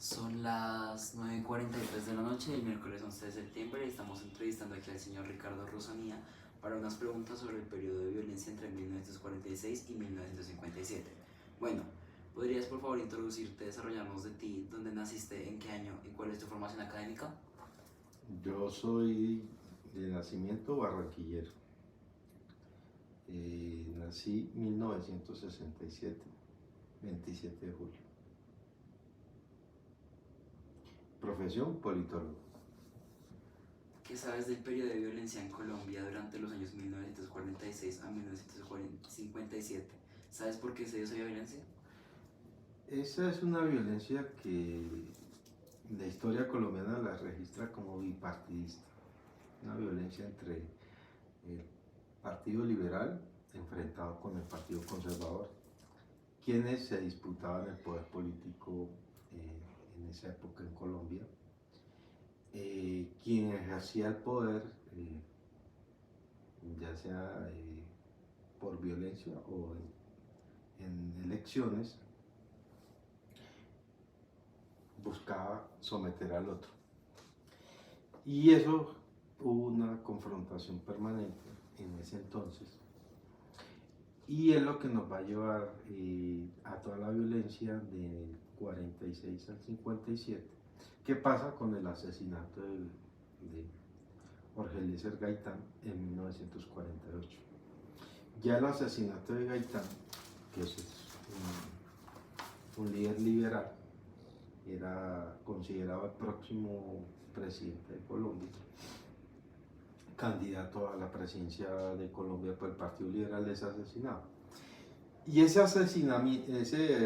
Son las 9:43 de la noche del miércoles 11 de septiembre y estamos entrevistando aquí al señor Ricardo Rosanía para unas preguntas sobre el periodo de violencia entre 1946 y 1957. Bueno, ¿podrías por favor introducirte, desarrollarnos de ti, dónde naciste, en qué año y cuál es tu formación académica? Yo soy de nacimiento barranquillero. Nací 1967, 27 de julio. Profesión politólogo. ¿Qué sabes del periodo de violencia en Colombia durante los años 1946 a 1957? ¿Sabes por qué se dio esa violencia? Esa es una violencia que la historia colombiana la registra como bipartidista. Una violencia entre el Partido Liberal enfrentado con el Partido Conservador, quienes se disputaban el poder político en esa época en Colombia. Quien ejercía el poder, ya sea por violencia o en elecciones, buscaba someter al otro. Y eso hubo una confrontación permanente en ese entonces. Y es lo que nos va a llevar a toda la violencia del 46 al 57. ¿Qué pasa con el asesinato de Jorge Eliezer Gaitán en 1948? Ya el asesinato de Gaitán, que es un líder liberal, era considerado el próximo presidente de Colombia, candidato a la presidencia de Colombia por el Partido Liberal, es asesinado. Y ese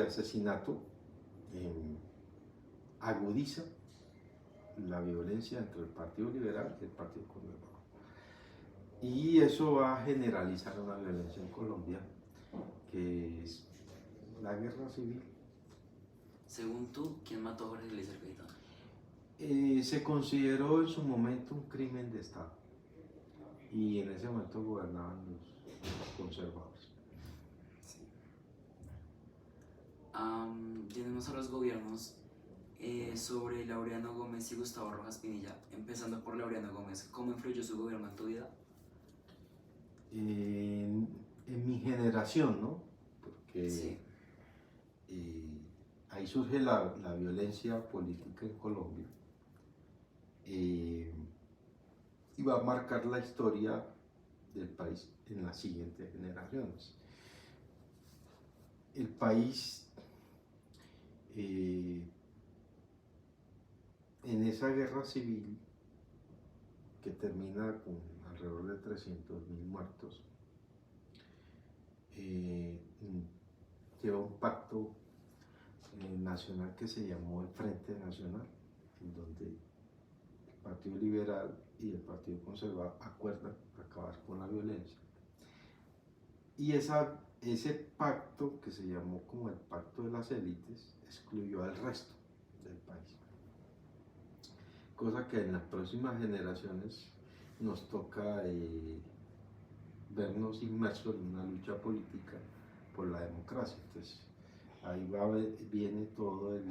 asesinato agudiza la violencia entre el Partido Liberal y el Partido Conservador. Y eso va a generalizar una violencia en Colombia, que es la guerra civil. Según tú, ¿quién mató a Jorge Eliezer Gaitán? Se consideró en su momento un crimen de Estado y en ese momento gobernaban los conservadores. Sí. Tenemos a los gobiernos sobre Laureano Gómez y Gustavo Rojas Pinilla. Empezando por Laureano Gómez, ¿cómo influyó su gobierno en tu vida? En mi generación, ¿no? Porque Sí. ahí surge la violencia política en Colombia y va a marcar la historia del país en las siguientes generaciones. El país en esa guerra civil que termina con alrededor de 300.000 muertos, lleva un pacto nacional que se llamó el Frente Nacional, en donde el Partido Liberal y el Partido Conservador acuerdan acabar con la violencia. Y ese pacto, que se llamó como el Pacto de las Élites, excluyó al resto del país. Cosa que en las próximas generaciones nos toca vernos inmersos en una lucha política por la democracia. Entonces, ahí viene todo el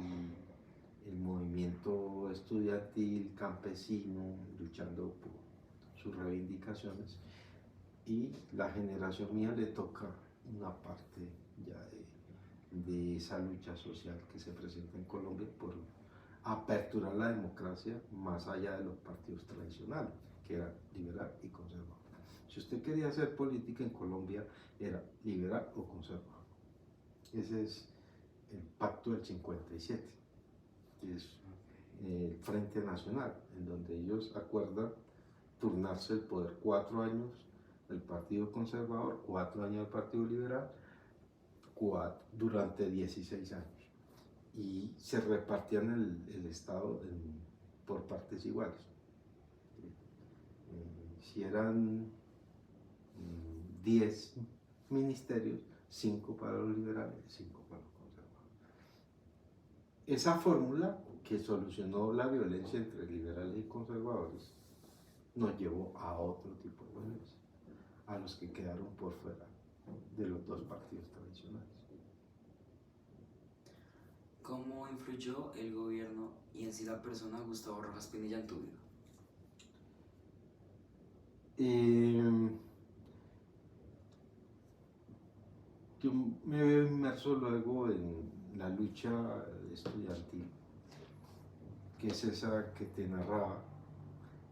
movimiento estudiantil, campesino, luchando por sus reivindicaciones, y la generación mía le toca una parte ya de esa lucha social que se presenta en Colombia por aperturar la democracia más allá de los partidos tradicionales, que eran liberal y conservador. Si usted quería hacer política en Colombia, era liberal o conservador. Ese es el pacto del 57, que es el Frente Nacional, en donde ellos acuerdan turnarse el poder 4 años del Partido Conservador, 4 años del Partido Liberal, durante 16 años. Y se repartían el Estado por partes iguales. Si eran 10 ministerios, 5 para los liberales, 5 para los conservadores. Esa fórmula que solucionó la violencia entre liberales y conservadores nos llevó a otro tipo de violencia, a los que quedaron por fuera de los dos partidos tradicionales. ¿Cómo influyó el gobierno y en sí la persona Gustavo Rojas Pinilla en tu vida? Eh, yo me veo inmerso luego en la lucha estudiantil, que es esa que te narraba,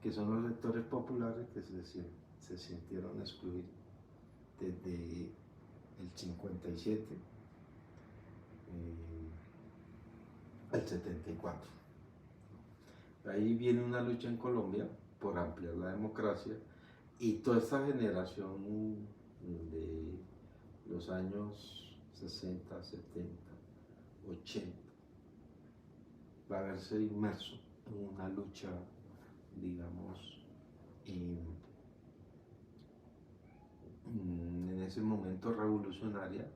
que son los sectores populares que se sintieron excluidos desde el 57 al 74. Ahí viene una lucha en Colombia por ampliar la democracia y toda esta generación de los años 60, 70, 80 va a verse inmerso en una lucha, digamos, en ese momento revolucionaria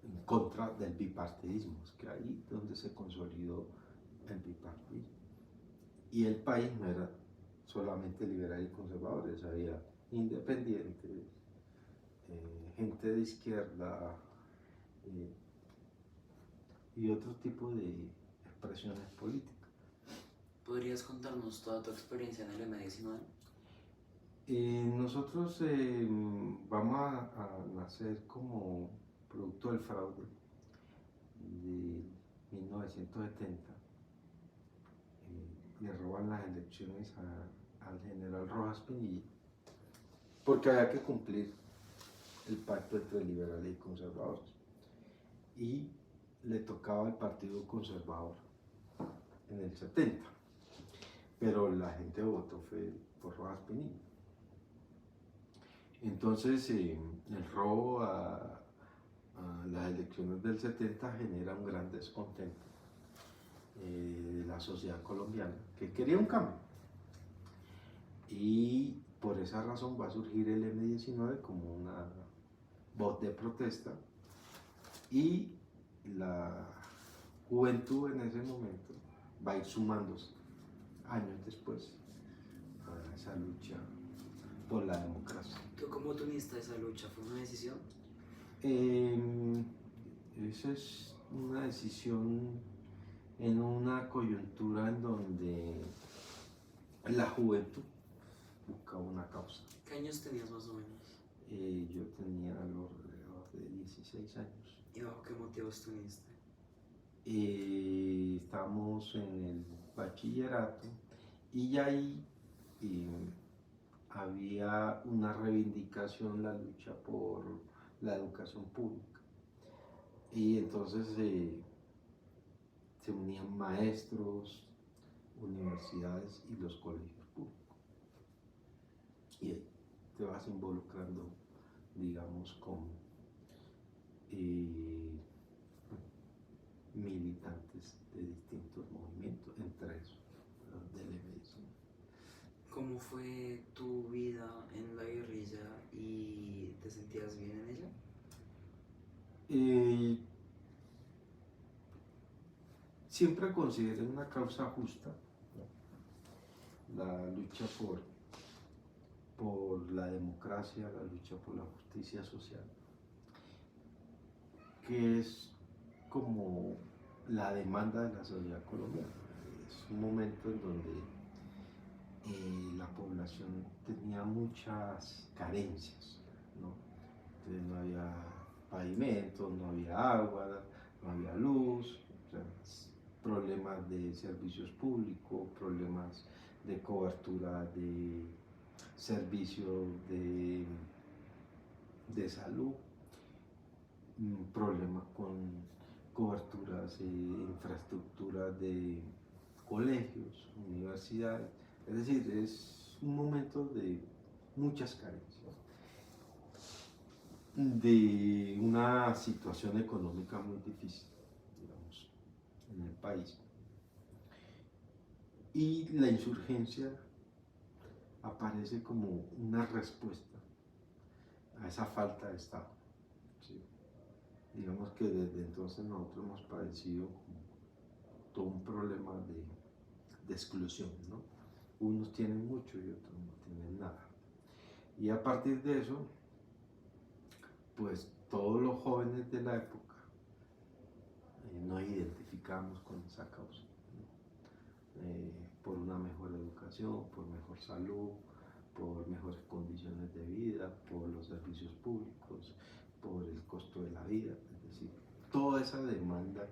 en contra del bipartidismo, es que ahí donde se consolidó el bipartidismo. Y el país no era solamente liberal y conservadores, había independientes, gente de izquierda y otro tipo de expresiones políticas. ¿Podrías contarnos toda tu experiencia en el M19? Nosotros vamos a nacer como producto del fraude de 1970. Le roban las elecciones al general Rojas Pinilla porque había que cumplir el pacto entre liberales y conservadores y le tocaba al partido conservador en el 70, pero la gente votó fue por Rojas Pinilla. Entonces el robo a las elecciones del 70 genera un gran descontento de la sociedad colombiana que quería un cambio, y por esa razón va a surgir el M19 como una voz de protesta, y la juventud en ese momento va a ir sumándose años después a esa lucha por la democracia. ¿Tú cómo te uniste a esa lucha? ¿Fue una decisión? Esa es una decisión en una coyuntura en donde la juventud busca una causa. ¿Qué años tenías más o menos? Yo tenía alrededor de 16 años. ¿Y bajo qué motivos te uniste? Estábamos en el bachillerato y ahí había una reivindicación, la lucha por la educación pública. Y entonces se unían maestros, universidades y los colegios públicos. Y ahí te vas involucrando, digamos, con militantes de distintos movimientos, entre esos del M19. ¿Cómo fue tu vida en la guerrilla y te sentías bien en ella? Siempre consideré una causa justa, ¿no? La lucha por la democracia, la lucha por la justicia social, que es como la demanda de la sociedad colombiana. Es un momento en donde la población tenía muchas carencias, ¿no? Entonces no había pavimentos, no había agua, no había luz, o sea, problemas de servicios públicos, problemas de cobertura de servicios de salud, problemas con coberturas e infraestructuras de colegios, universidades. Es decir, es un momento de muchas carencias, de una situación económica muy difícil, digamos, en el país. Y la insurgencia aparece como una respuesta a esa falta de Estado. ¿Sí? Digamos que desde entonces nosotros hemos padecido todo un problema de exclusión, ¿no? Unos tienen mucho y otros no tienen nada. Y a partir de eso, pues todos los jóvenes de la época nos identificamos con esa causa, ¿no? Por una mejor educación, por mejor salud, por mejores condiciones de vida, por los servicios públicos, por el costo de la vida, es decir, toda esa demanda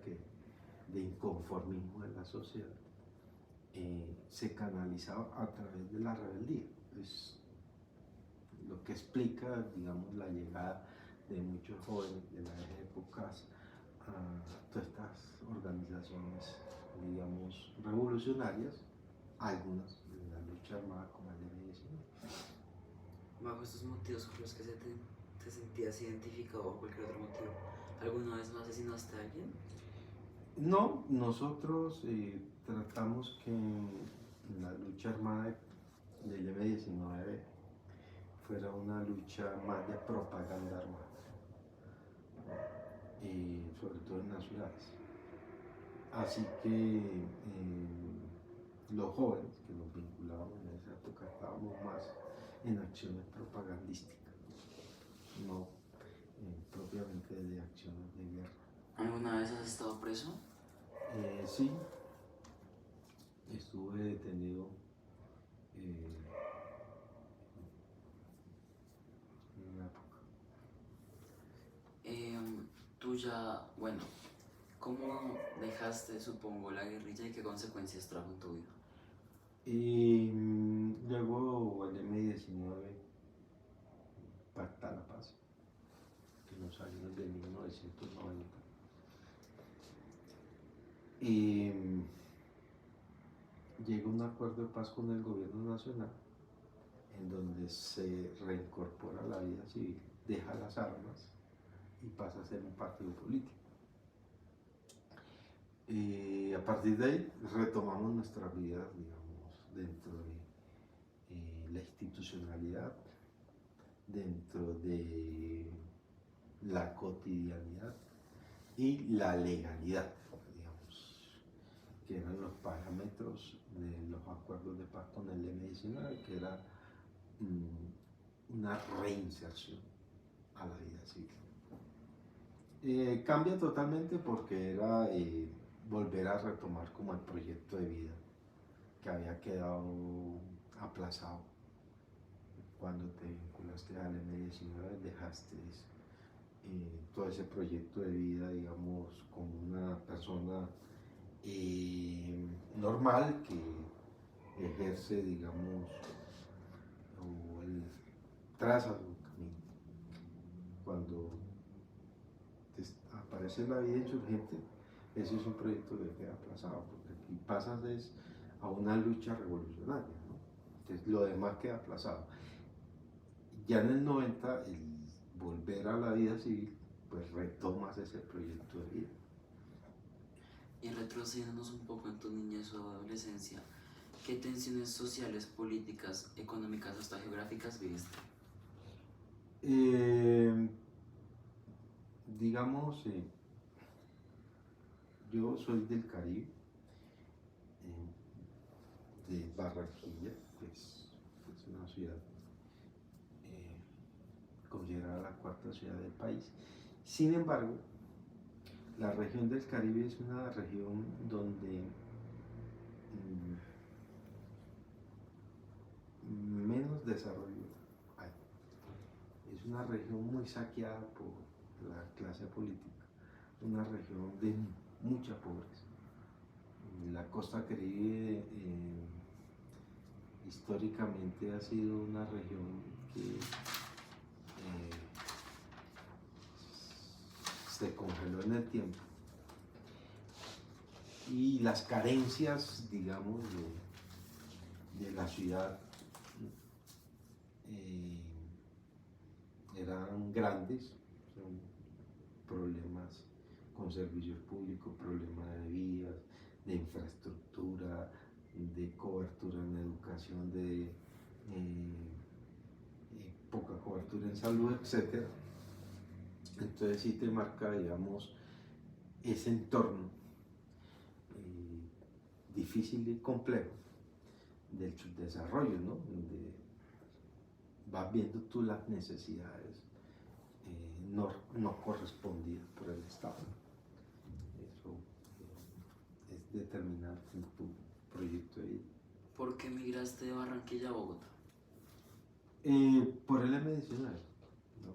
de inconformismo en la sociedad se canalizaba a través de la rebeldía. Es lo que explica, digamos, la llegada de muchos jóvenes de las épocas a todas estas organizaciones, digamos, revolucionarias, algunas de la lucha armada como el M19. Bajo estos motivos por los que te sentías identificado o cualquier otro motivo, ¿alguna vez no asesinaste a alguien? No, nosotros tratamos que la lucha armada del M19 fuera una lucha más de propaganda armada, sobre todo en las ciudades. Así que los jóvenes que nos vinculábamos en esa época estábamos más en acciones propagandísticas, no propiamente de acciones de guerra. ¿Alguna vez has estado preso? Sí, estuve detenido en una época. Tú ya, bueno, ¿cómo dejaste, supongo, la guerrilla y qué consecuencias trajo en tu vida? Y luego el M19 pacta la paz en los años de 1990. Y llega un acuerdo de paz con el gobierno nacional en donde se reincorpora la vida civil, deja las armas y pasa a ser un partido político. Y a partir de ahí retomamos nuestras vidas, digamos, dentro de la institucionalidad, dentro de la cotidianidad y la legalidad, digamos, que eran los parámetros de los acuerdos de paz con el M19, que era una reinserción a la vida civil. Cambia totalmente porque era volver a retomar como el proyecto de vida que había quedado aplazado. Cuando te vinculaste al M19 dejaste todo ese proyecto de vida, digamos, como una persona normal que ejerce, digamos, o traza su camino. Cuando aparece la vida insurgente, ese es un proyecto que queda aplazado, porque aquí pasas a una lucha revolucionaria, ¿no? Entonces lo demás queda aplazado. Ya en el 90, el volver a la vida civil, pues retomas ese proyecto de vida. Y retrocediéndonos un poco en tu niñez o adolescencia, ¿qué tensiones sociales, políticas, económicas o hasta geográficas viviste? Digamos, yo soy del Caribe, de Barranquilla, pues es una ciudad considerada la cuarta ciudad del país. Sin embargo, la región del Caribe es una región donde menos desarrollo hay. Es una región muy saqueada por la clase política, una región de mucha pobreza. La costa Caribe históricamente ha sido una región que se congeló en el tiempo y las carencias, digamos, de la ciudad eran grandes, son problemas con servicios públicos, problemas de vías, de infraestructura, de cobertura en educación, de poca cobertura en salud, etc. Entonces sí te marca, digamos, ese entorno difícil y complejo del subdesarrollo, ¿no? Donde vas viendo tú las necesidades no correspondidas por el Estado. Eso determinar en tu proyecto de vida. ¿Por qué migraste de Barranquilla a Bogotá? Por el M19, ¿no?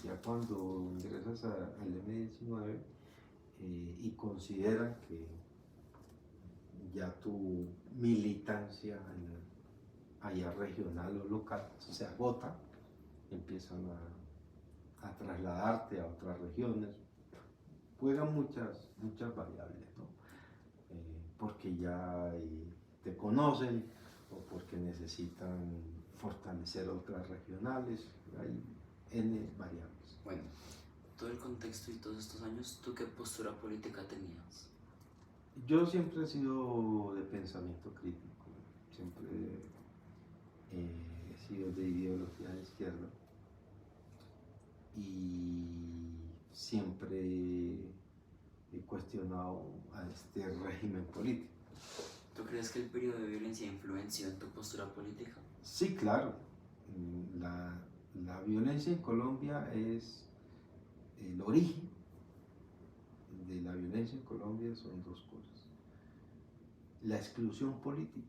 Ya cuando ingresas al M19 y consideran que ya tu militancia allá regional o local se agota, empiezan a trasladarte a otras regiones, juegan muchas variables, ¿no? Porque ya te conocen o porque necesitan fortalecer otras regionales, hay N variables. Bueno, todo el contexto y todos estos años, ¿tú qué postura política tenías? Yo siempre he sido de pensamiento crítico, siempre he sido de ideología de izquierda y siempre he cuestionado a este régimen político. ¿Tú crees que el periodo de violencia influenció en tu postura política? Sí, claro. La violencia en Colombia es el origen de la violencia en Colombia son dos cosas. La exclusión política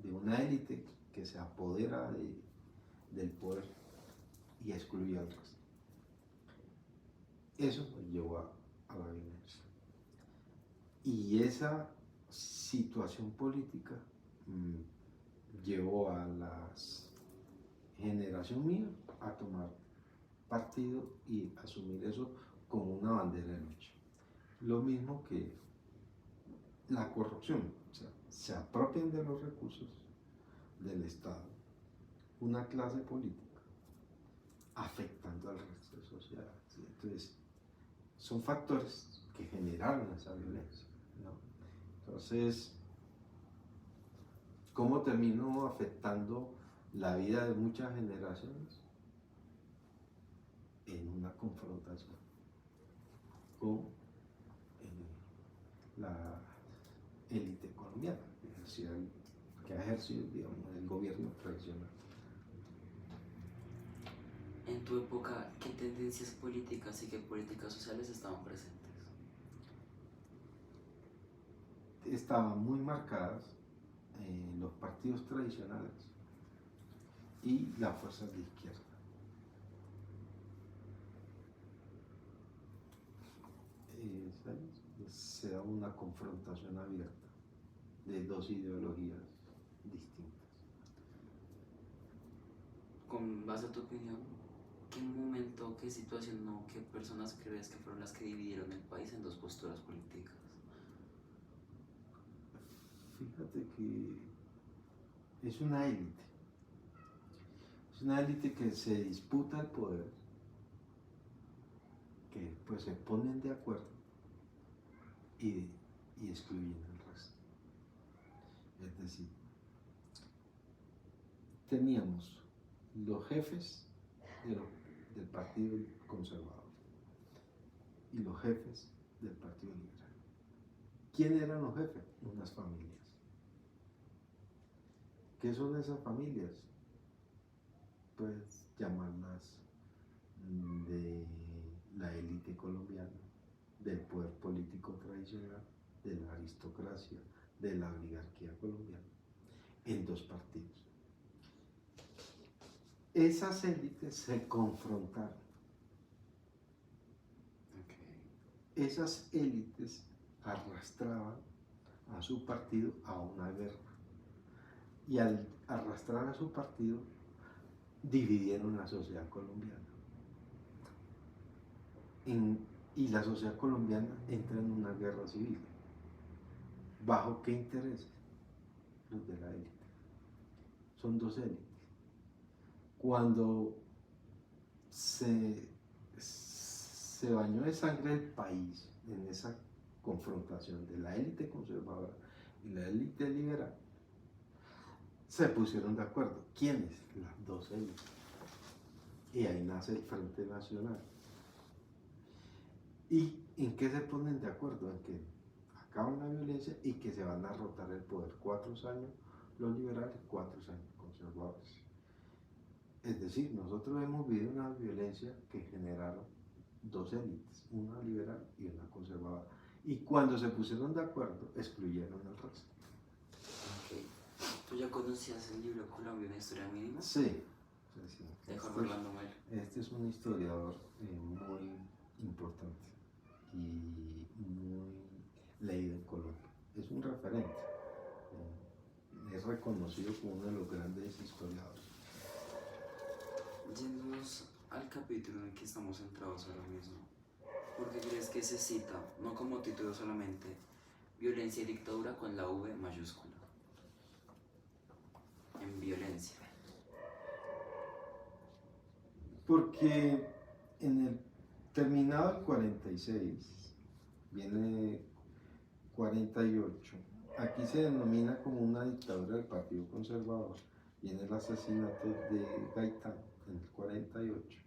de una élite que se apodera del poder y excluye al resto. Eso nos llevó a la violencia. Y esa situación política llevó a la generación mía a tomar partido y asumir eso como una bandera de lucha. Lo mismo que la corrupción, o sea, se apropian de los recursos del Estado, una clase política, afectando al resto de la sociedad. ¿Sí? Entonces, son factores que generaron esa violencia, ¿no? Entonces, ¿cómo terminó afectando la vida de muchas generaciones? En una confrontación con la élite colombiana, que ha ejercido, digamos, el gobierno tradicional. En tu época, ¿qué tendencias políticas y qué políticas sociales estaban presentes? Estaban muy marcadas los partidos tradicionales y las fuerzas de izquierda. Se da una confrontación abierta de dos ideologías distintas. Con base a tu opinión, ¿qué momento, qué situación o qué personas crees que fueron las que dividieron el país en dos posturas políticas? Fíjate que es una élite. Es una élite que se disputa el poder, que pues se ponen de acuerdo y excluyen al resto. Es decir, teníamos los jefes del Partido Conservador y los jefes del Partido Liberal. ¿Quién eran los jefes? Unas familias. ¿Qué son esas familias? Pues llamarlas de la élite colombiana, del poder político tradicional, de la aristocracia, de la oligarquía colombiana, en dos partidos. Esas élites se confrontaron. Okay. Esas élites arrastraban a su partido a una guerra. Y al arrastrar a su partido, dividieron la sociedad colombiana. Y la sociedad colombiana entra en una guerra civil. ¿Bajo qué intereses? Los de la élite. Son dos élites. Cuando se bañó de sangre el país en esa confrontación de la élite conservadora y la élite liberal, se pusieron de acuerdo. ¿Quiénes? Las dos élites. Y ahí nace el Frente Nacional. ¿Y en qué se ponen de acuerdo? En que acaban la violencia y que se van a rotar el poder 4 años los liberales, 4 años conservadores. Es decir, nosotros hemos vivido una violencia que generaron dos élites, una liberal y una conservadora. Y cuando se pusieron de acuerdo, excluyeron al resto. Ok. ¿Tú ya conocías el libro Colombia, una historia mínima? Sí. De Jorge Orlando Melo. Este es un historiador muy importante y muy leído en Colombia. Es un referente. Es reconocido como uno de los grandes historiadores. Yéndonos al capítulo en el que estamos centrados ahora mismo, ¿por qué crees que se cita, no como título solamente, violencia y dictadura con la V mayúscula? En violencia. Porque en el terminado el 46, viene 48, aquí se denomina como una dictadura del Partido Conservador, viene el asesinato de Gaitán en el 48,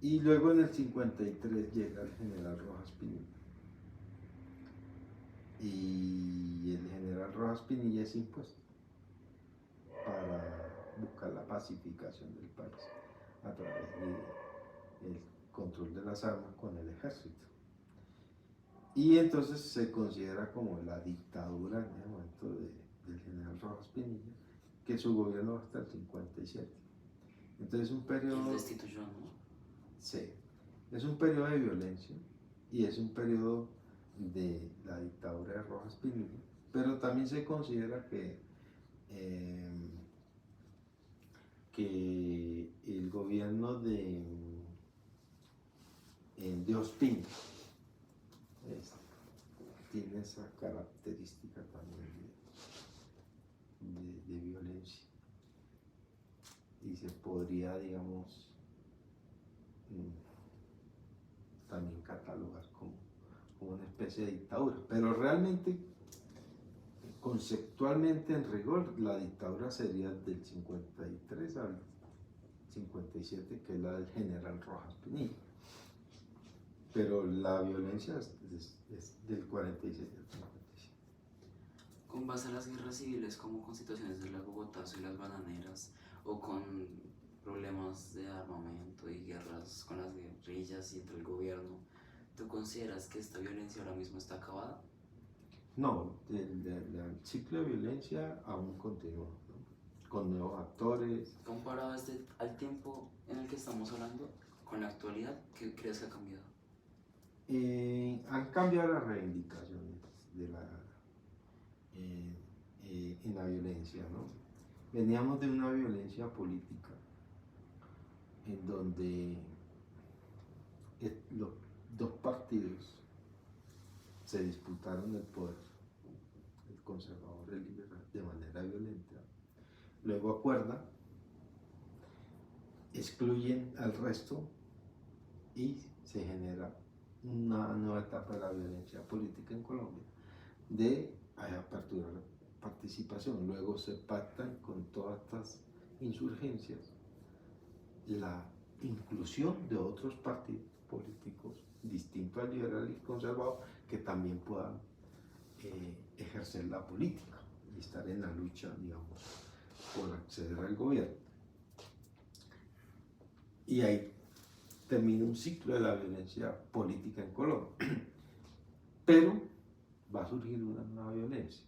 y luego en el 53 llega el general Rojas Pinilla. Y el general Rojas Pinilla es impuesto para buscar la pacificación del país a través del control de las armas con el ejército. Y entonces se considera como la dictadura en el momento del general Rojas Pinilla, que su gobierno va hasta el 57. Entonces es un periodo... ¿Quién destituyó, no? Sí, es un periodo de violencia y es un periodo de la dictadura de Rojas Pinilla, pero también se considera que el gobierno de Ospina tiene esa característica también de violencia y se podría, digamos, también catalogar como una especie de dictadura, pero realmente conceptualmente en rigor la dictadura sería del 53 al 57, que es la del general Rojas Pinilla, pero la violencia es del 46 al 57. Con base a las guerras civiles como con situaciones de las Bogotazo y las Bananeras, o con problemas de armamento y guerras con las guerrillas y entre el gobierno, ¿tú consideras que esta violencia ahora mismo está acabada? No, el ciclo de violencia aún continúa, ¿no? Con nuevos actores. Comparado al tiempo en el que estamos hablando, con la actualidad, ¿qué crees que ha cambiado? Han cambiado las reivindicaciones en la violencia, ¿no? Veníamos de una violencia política en donde los dos partidos se disputaron el poder, el conservador y el liberal, de manera violenta. Luego acuerdan, excluyen al resto y se genera una nueva etapa de la violencia política en Colombia, de apertura a la participación. Luego se pactan con todas estas insurgencias la inclusión de otros partidos políticos distintos al liberal y conservador que también puedan ejercer la política y estar en la lucha, digamos, por acceder al gobierno. Y ahí termina un ciclo de la violencia política en Colombia. Pero va a surgir una nueva violencia,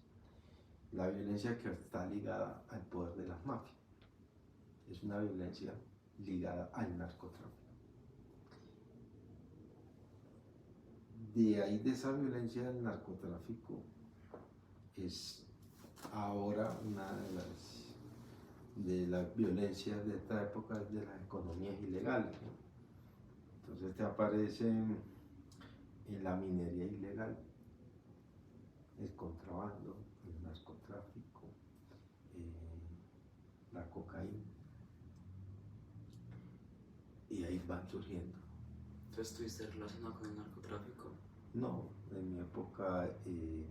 la violencia que está ligada al poder de las mafias. Es una violencia ligada al narcotráfico. De ahí, de esa violencia del narcotráfico, es ahora una de las violencias de esta época, de las economías ilegales, ¿no? Entonces te aparece en la minería ilegal, el contrabando, el narcotráfico, la cocaína, y ahí van surgiendo. ¿Tú estuviste relacionado con el narcotráfico? No, en mi época el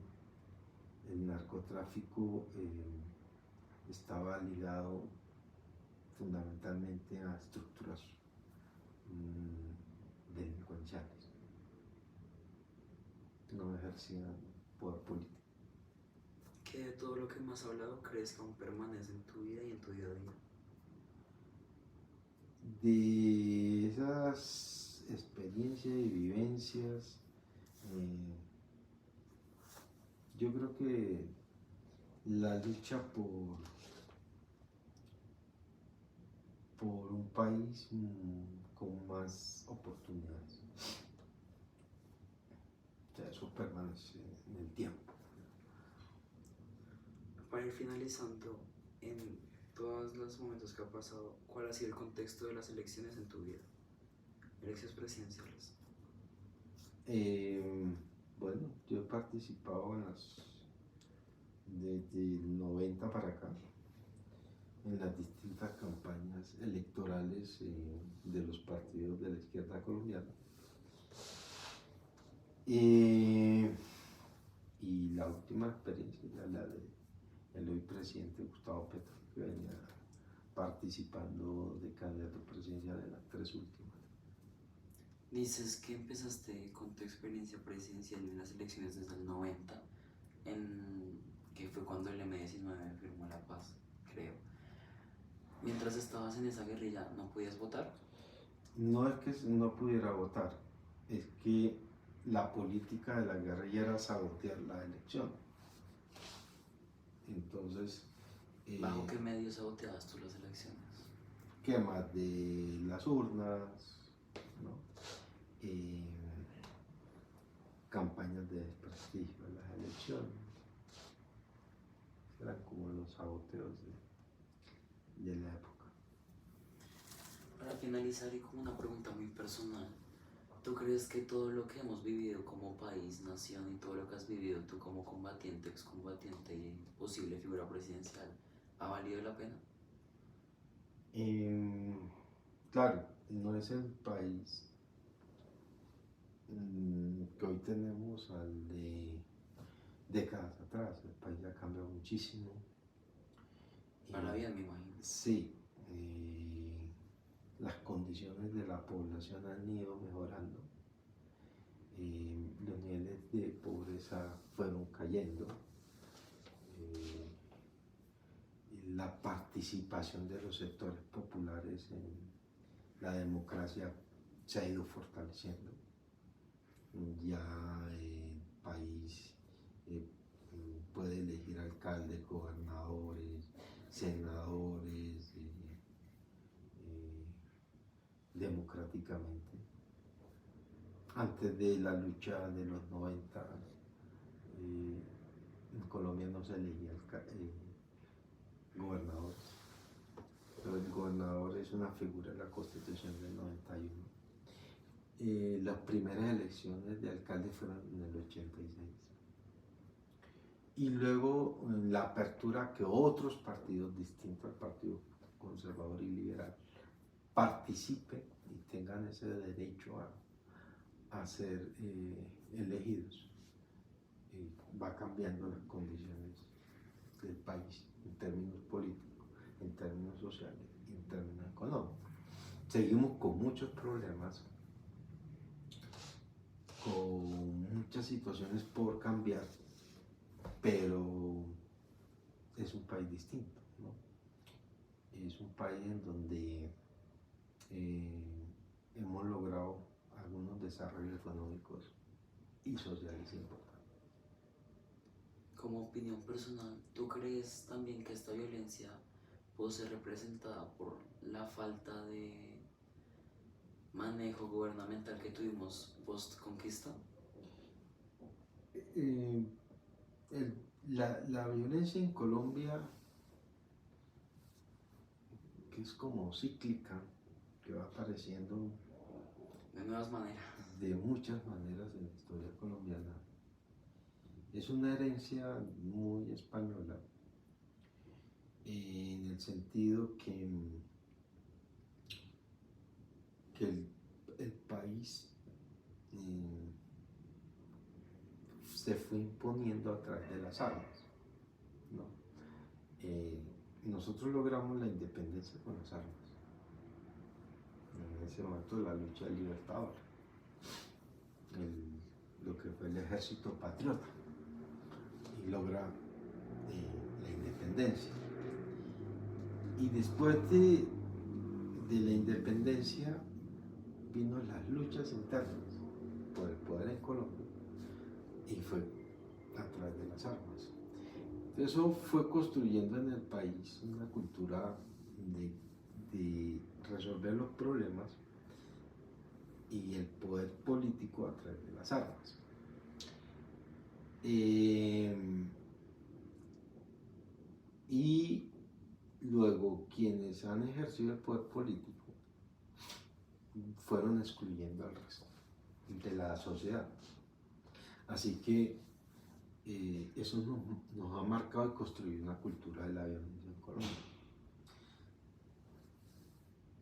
narcotráfico estaba ligado fundamentalmente a estructuras delincuenciales. No ejercían poder político. ¿Qué de todo lo que me has hablado crees que aún permanece en tu vida y en tu día a día? de esas experiencias y vivencias, yo creo que la lucha por un país con más oportunidades. O sea, eso permanece en el tiempo. Para ir finalizando, en todos los momentos que ha pasado, ¿cuál ha sido el contexto de las elecciones en tu vida? Elecciones presidenciales. Bueno, yo he participado desde el 90 para acá, en las distintas campañas electorales de los partidos de la izquierda colombiana. Y la última experiencia era la del hoy presidente Gustavo Petro, que venía participando de candidato presidencial en las tres últimas. Dices que empezaste con tu experiencia presidencial en las elecciones desde el 90, que fue cuando el M-19 firmó la paz, creo. Mientras estabas en esa guerrilla, ¿no podías votar? No es que no pudiera votar, es que la política de la guerrilla era sabotear la elección. Entonces, ¿Bajo qué medios saboteabas tú las elecciones? quemas de las urnas, ¿no? Campañas de desprestigio en las elecciones, eran como los saboteos de la época. Para finalizar y con una pregunta muy personal, ¿tú crees que todo lo que hemos vivido como país, nación y todo lo que has vivido tú como combatiente, excombatiente y posible figura presidencial, ha valido la pena? Claro, no es el país que hoy tenemos al de décadas atrás. El país ha cambiado muchísimo. Para bien, me imagino. Sí, las condiciones de la población han ido mejorando. Los niveles de pobreza fueron cayendo. La participación de los sectores populares en la democracia se ha ido fortaleciendo. Ya el país puede elegir alcaldes, gobernadores, senadores democráticamente. Antes de la lucha de los 90, en Colombia no se elegía gobernadores, pero el gobernador es una figura de la Constitución del 91. Las primeras elecciones de alcalde fueron en el 86. Y luego la apertura que otros partidos distintos al Partido Conservador y Liberal participen y tengan ese derecho a ser elegidos. Va cambiando las condiciones del país en términos políticos, en términos sociales, en términos económicos. Seguimos con muchos problemas, con muchas situaciones por cambiar, pero es un país distinto, ¿no? Es un país en donde hemos logrado algunos desarrollos económicos y sociales importantes. Como opinión personal, ¿tú crees también que esta violencia puede ser representada por la falta de manejo gubernamental que tuvimos post-conquista? La violencia en Colombia, que es como cíclica, que va apareciendo De nuevas maneras. de muchas maneras en la historia colombiana, es una herencia muy española, en el sentido que el país se fue imponiendo a través de las armas, ¿no? Nosotros logramos la independencia con las armas. En ese momento la lucha del libertador, lo que fue el ejército patriota, y logra la independencia. Y después de la independencia vino las luchas internas por el poder en Colombia y fue a través de las armas. Eso fue construyendo en el país una cultura de resolver los problemas y el poder político a través de las armas. Y luego quienes han ejercido el poder político fueron excluyendo al resto de la sociedad. Así que eso nos ha marcado y construido una cultura de la violencia en Colombia.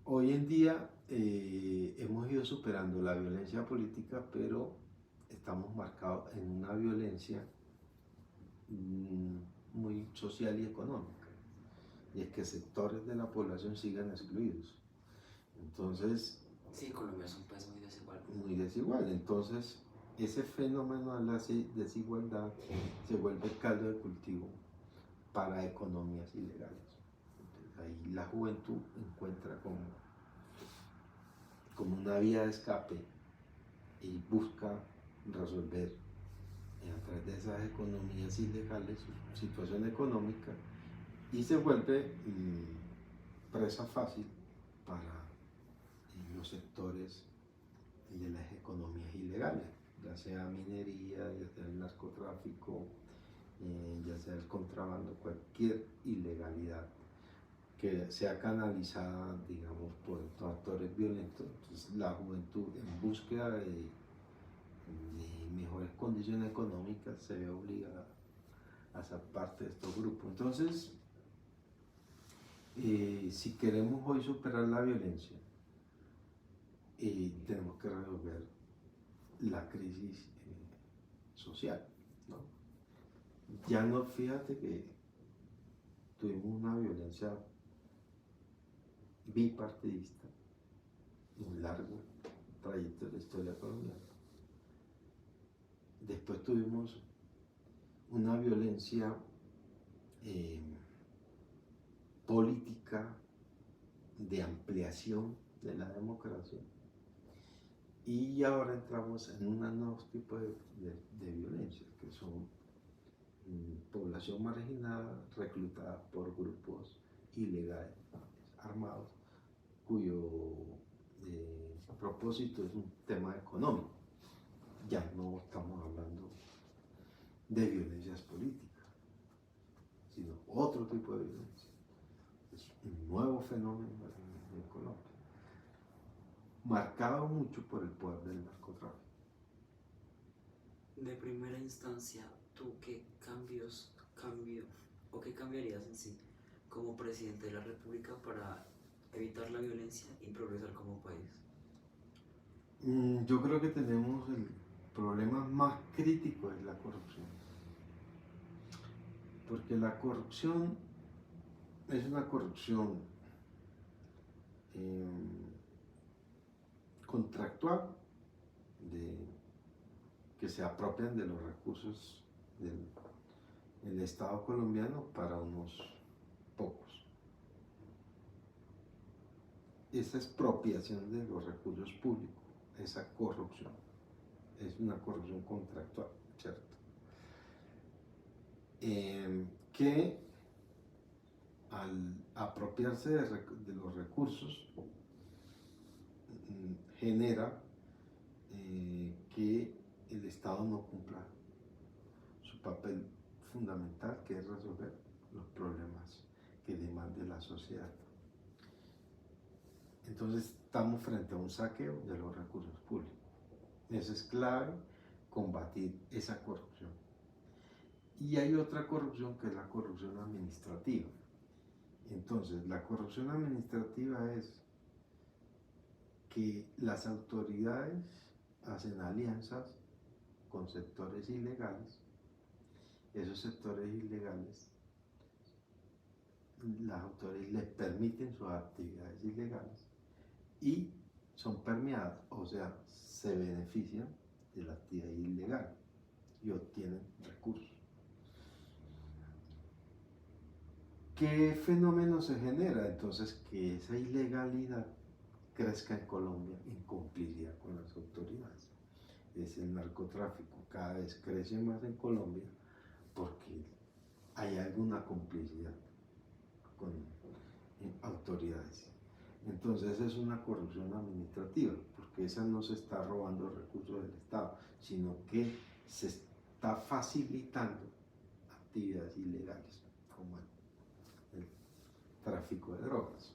Hoy en día hemos ido superando la violencia política, pero estamos marcados en una violencia muy social y económica, y es que sectores de la población sigan excluidos. Entonces, sí, Colombia es un país muy desigual. Muy desigual. Entonces, ese fenómeno de la desigualdad se vuelve caldo de cultivo para economías ilegales. Entonces, ahí la juventud encuentra como una vía de escape y busca resolver a través de esas economías ilegales su situación económica y se vuelve presa fácil para los sectores de las economías ilegales, ya sea minería, ya sea el narcotráfico, ya sea el contrabando, cualquier ilegalidad que sea canalizada, digamos, por estos actores violentos. Entonces, la juventud, en búsqueda de mejores condiciones económicas, se ve obligada a ser parte de estos grupos. Entonces, si queremos hoy superar la violencia, tenemos que resolver la crisis social, ¿no? Ya no, fíjate que tuvimos una violencia bipartidista, un largo trayecto de la historia colombiana. Después tuvimos una violencia política de ampliación de la democracia, y ahora entramos en un nuevo tipo de violencia, que son población marginada reclutada por grupos ilegales armados, cuyo propósito es un tema económico. Ya no estamos hablando de violencias políticas, sino otro tipo de violencia. Es un nuevo fenómeno en Colombia, marcado mucho por el poder del narcotráfico. De primera instancia, ¿tú qué qué cambiarías en sí como presidente de la República para evitar la violencia y progresar como país? Yo creo que tenemos el problema más crítico es la corrupción, porque la corrupción es una corrupción contractual, que se apropian de los recursos del Estado colombiano para unos pocos. Esa expropiación de los recursos públicos, esa corrupción, es una corrupción contractual, ¿cierto? Que al apropiarse de los recursos genera que el Estado no cumpla su papel fundamental, que es resolver los problemas que demande la sociedad. Entonces estamos frente a un saqueo de los recursos públicos. Eso es clave, combatir esa corrupción. Y hay otra corrupción, que es la corrupción administrativa. Entonces, la corrupción administrativa es que las autoridades hacen alianzas con sectores ilegales. Esos sectores ilegales, las autoridades les permiten sus actividades ilegales y son permeadas, o sea, se benefician de la actividad ilegal y obtienen recursos. ¿Qué fenómeno se genera? Entonces, que esa ilegalidad crezca en Colombia en complicidad con las autoridades. Es el narcotráfico, cada vez crece más en Colombia porque hay alguna complicidad con autoridades. Entonces es una corrupción administrativa, porque esa no se está robando recursos del Estado, sino que se está facilitando actividades ilegales, como el tráfico de drogas.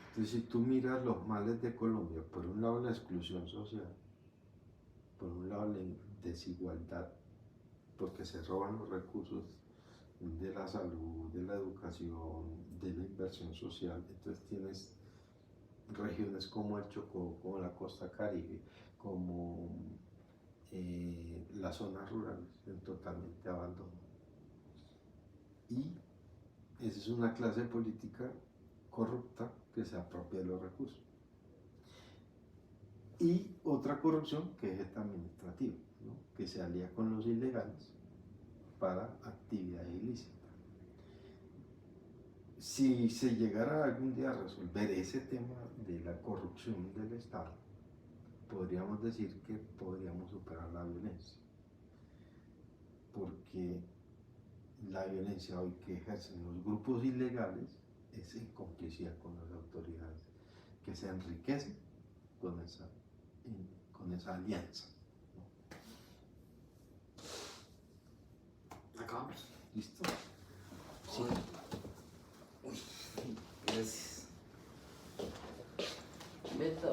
Entonces, si tú miras los males de Colombia, por un lado la exclusión social, por un lado la desigualdad, porque se roban los recursos de la salud, de la educación, de la inversión social. Entonces tienes regiones como el Chocó, como la costa Caribe, como las zonas rurales en totalmente abandono. Y esa es una clase política corrupta que se apropia de los recursos. Y otra corrupción que es esta administrativa, ¿no? Que se alía con los ilegales para actividades ilícitas. Si se llegara algún día a resolver ese tema de la corrupción del Estado, podríamos decir que podríamos superar la violencia, porque la violencia hoy que ejercen los grupos ilegales es en complicidad con las autoridades, que se enriquecen con esa alianza, ¿no? ¿Acabamos? ¿Listo? Sí. Uy, gracias. Beto.